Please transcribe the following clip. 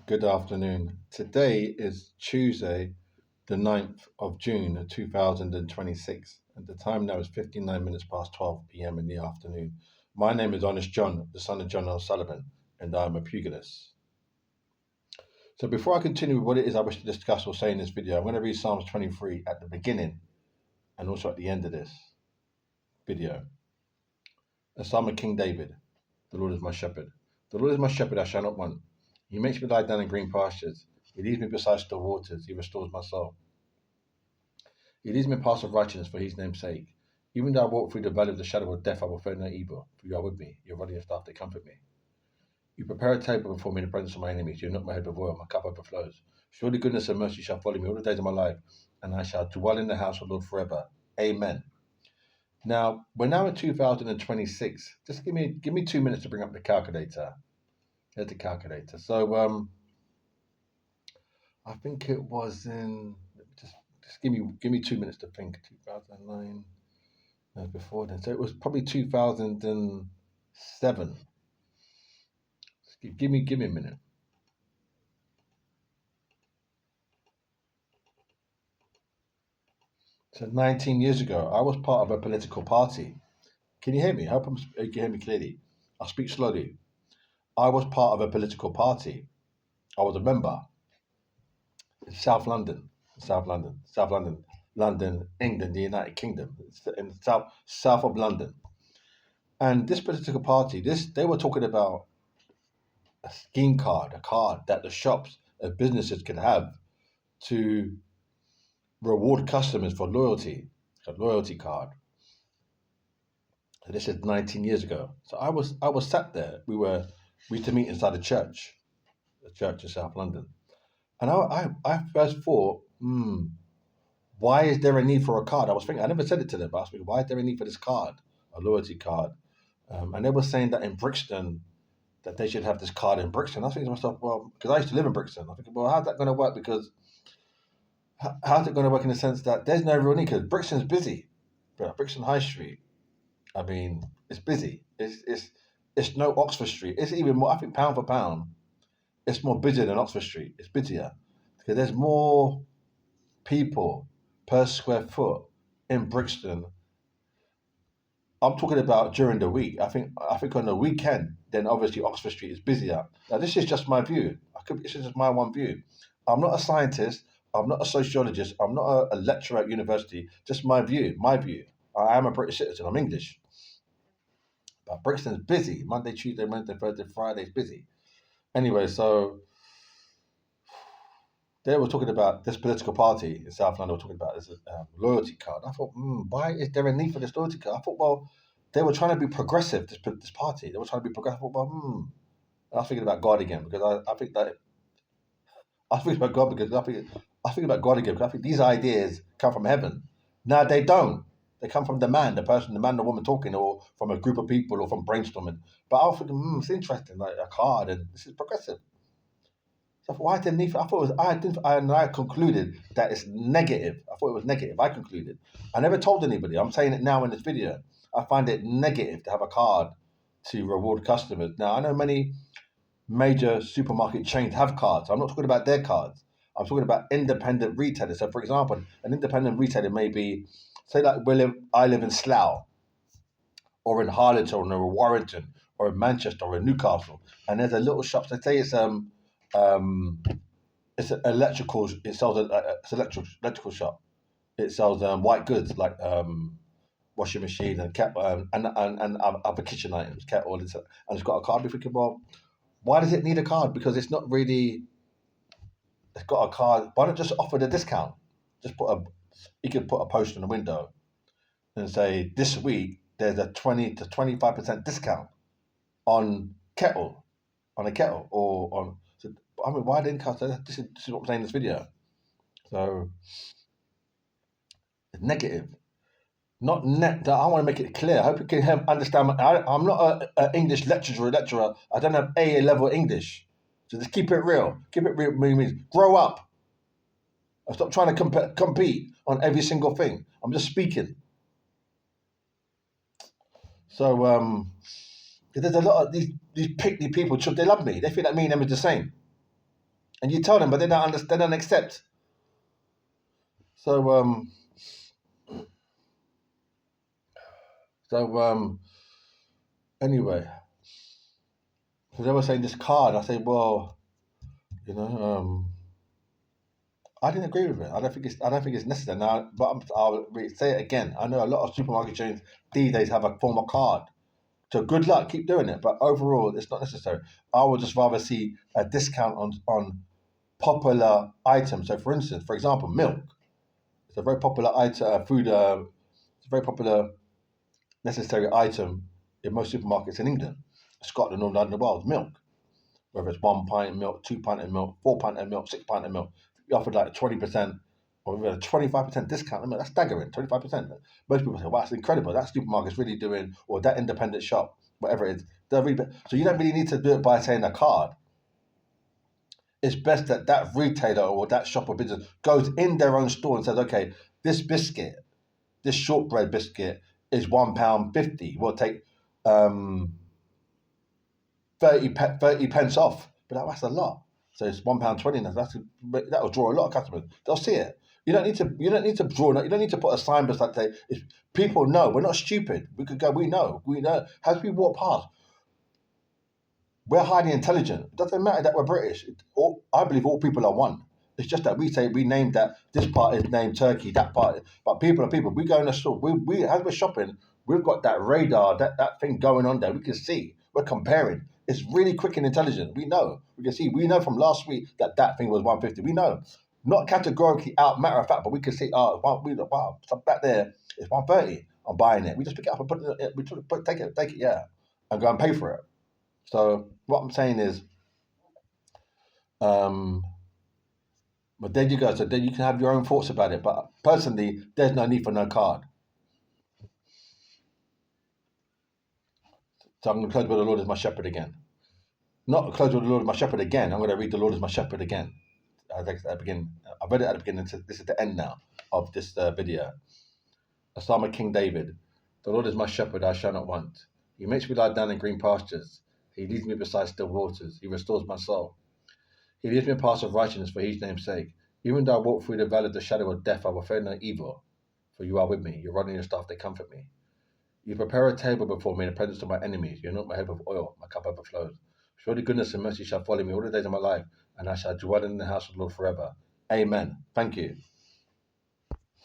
Good afternoon. Today is Tuesday, the 9th of June, 2026, and the time now is 59 minutes past 12 p.m. in the afternoon. My name is Honest John, the son of John O'Sullivan, and I'm a pugilist. So before I continue with what it is I wish to discuss or say in this video, I'm going to read Psalms 23 at the beginning and also at the end of this video. A Psalm of King David. The Lord is my shepherd. The Lord is my shepherd, I shall not want. He makes me lie down in green pastures. He leads me beside still waters. He restores my soul. He leads me in paths of righteousness for his name's sake. Even though I walk through the valley of the shadow of death, I will fear no evil, for you are with me. Your rod and your staff, they comfort me. You prepare a table before me in the presence of my enemies. You anoint my head with oil, my cup overflows. Surely goodness and mercy shall follow me all the days of my life, and I shall dwell in the house of the Lord forever. Amen. Now, we're now in 2026. Just give me 2 minutes to bring up the calculator. Here's the calculator. So I think it was in just give me 2 minutes to think. 2009. No, before then. So it was probably 2007. Give me a minute. So 19 years ago, I was part of a political party. Can you hear me? I hope you can hear me clearly. I'll speak slowly. I was part of a political party. I was a member in South London, London, England, the United Kingdom, in the south of London. And this political party, they were talking about a scheme card, a card that the shops and businesses could have to reward customers for loyalty, a loyalty card. So this is 19 years ago. So I was sat there. We used to meet inside the church in South London, and I first thought, why is there a need for a card? I was thinking, I never said it to them, but I was thinking, why is there a need for this card, a loyalty card? And they were saying that in Brixton, that they should have this card in Brixton. I was thinking to myself, well, because I used to live in Brixton, I think, well, how's that going to work? Because how's it going to work in the sense that there's no real need? Because Brixton's busy, Brixton High Street. I mean, it's busy. It's no Oxford Street. It's even more. I think pound for pound, it's more busier than Oxford Street. It's busier because there's more people per square foot in Brixton. I'm talking about during the week. I think on the weekend, then obviously Oxford Street is busier. Now this is just my view. This is just my one view. I'm not a scientist. I'm not a sociologist. I'm not a lecturer at university. Just my view. My view. I am a British citizen. I'm English. But Brixton's busy. Monday, Tuesday, Wednesday, Thursday, Friday is busy. Anyway, so they were talking about this political party in South London. Were talking about this loyalty card. I thought, why is there a need for this loyalty card? I thought, well, they were trying to be progressive. This party, they were trying to be progressive. I thought, well, I was thinking about God again because I think that I was thinking about God because I think about God again because I think these ideas come from heaven. No, they don't. They come from the man, the woman talking, or from a group of people, or from brainstorming. But I was thinking, it's interesting, like a card, and this is progressive. So why didn't he? I thought it was. I didn't. I concluded that it's negative. I thought it was negative. I concluded. I never told anybody. I'm saying it now in this video. I find it negative to have a card to reward customers. Now I know many major supermarket chains have cards. I'm not talking about their cards. I'm talking about independent retailers. So, for example, an independent retailer may be, say, like I live in Slough, or in Harlington, or in Warrington, or in Manchester, or in Newcastle, and there's a little shop. So say um it's an electrical. It sells it's electrical shop. It sells white goods like washing machine and and other kitchen items, kettle, and it's got a card. If we could, well, why does it need a card? Because it's not really. It's got a card. Why not just offer the discount? Just you could put a post in the window and say this week there's a 20 to 25% discount on kettle, on a kettle, or on. So, I mean, why didn't cost? This is what I'm saying in this video. So it's negative, not net. I want to make it clear. I hope you can understand. I'm not an English lecturer. I don't have A level English. So just keep it real. Keep it real means grow up. Stop trying to compete on every single thing. I'm just speaking. So there's a lot of these pickney people. They love me. They think that me and them is the same. And you tell them, but they don't understand, they don't accept. So anyway, so they were saying this card. I say, well, you know, I didn't agree with it. I don't think it's necessary now. But I'll say it again. I know a lot of supermarket chains these days have a form of card. So good luck, keep doing it. But overall, it's not necessary. I would just rather see a discount on popular items. So, for instance, for example, milk. It's a very popular item, food. It's a very popular necessary item in most supermarkets in England, Scotland, all around the world. Milk, whether it's 1 pint of milk, 2 pint of milk, 4 pint of milk, 6 pint of milk, you offered like 20% or even a 25% discount. I mean, that's staggering. 25%. Most people say, "Wow, that's incredible. That supermarket's really doing," or that independent shop, whatever it is. So you don't really need to do it by saying a card. It's best that that retailer or that shop or business goes in their own store and says, "Okay, this biscuit, this shortbread biscuit is £1.50. We'll take 30 pence off." But that's a lot. So it's £1.20. That will draw a lot of customers. They'll see it. You don't need to. You don't need to draw. You don't need to put a sign beside say. People know. We're not stupid. We could go. We know. We know. As we walk past, we're highly intelligent. It doesn't matter that we're British. I believe all people are one. It's just that we say we named that this part is named Turkey, that part. But people are people. We go in the store. We as we're shopping, we've got that radar, that thing going on there. We can see. We're comparing. It's really quick and intelligent. We know. We can see. We know from last week that thing was 150. We know. Not categorically out, matter of fact, but we can see. Wow, so back there it's 130. I'm buying it. We just pick it up and put it. We take it. Yeah, and go and pay for it. So what I'm saying is, but there you go. So then you can have your own thoughts about it. But personally, there's no need for no card. So I'm going to close with the Lord is my shepherd again. Not close with the Lord is my shepherd again. I'm going to read the Lord is my shepherd again. I think at the beginning. I read it at the beginning. This is the end now of this video. A Psalm of King David. The Lord is my shepherd, I shall not want. He makes me lie down in green pastures. He leads me beside still waters. He restores my soul. He leads me in paths of righteousness for his name's sake. Even though I walk through the valley of the shadow of death, I will fear no evil. For you are with me. Your rod and your staff, they comfort me. You prepare a table before me in the presence of my enemies. You anoint my head with oil. My cup overflows. Surely goodness and mercy shall follow me all the days of my life, and I shall dwell in the house of the Lord forever. Amen. Thank you.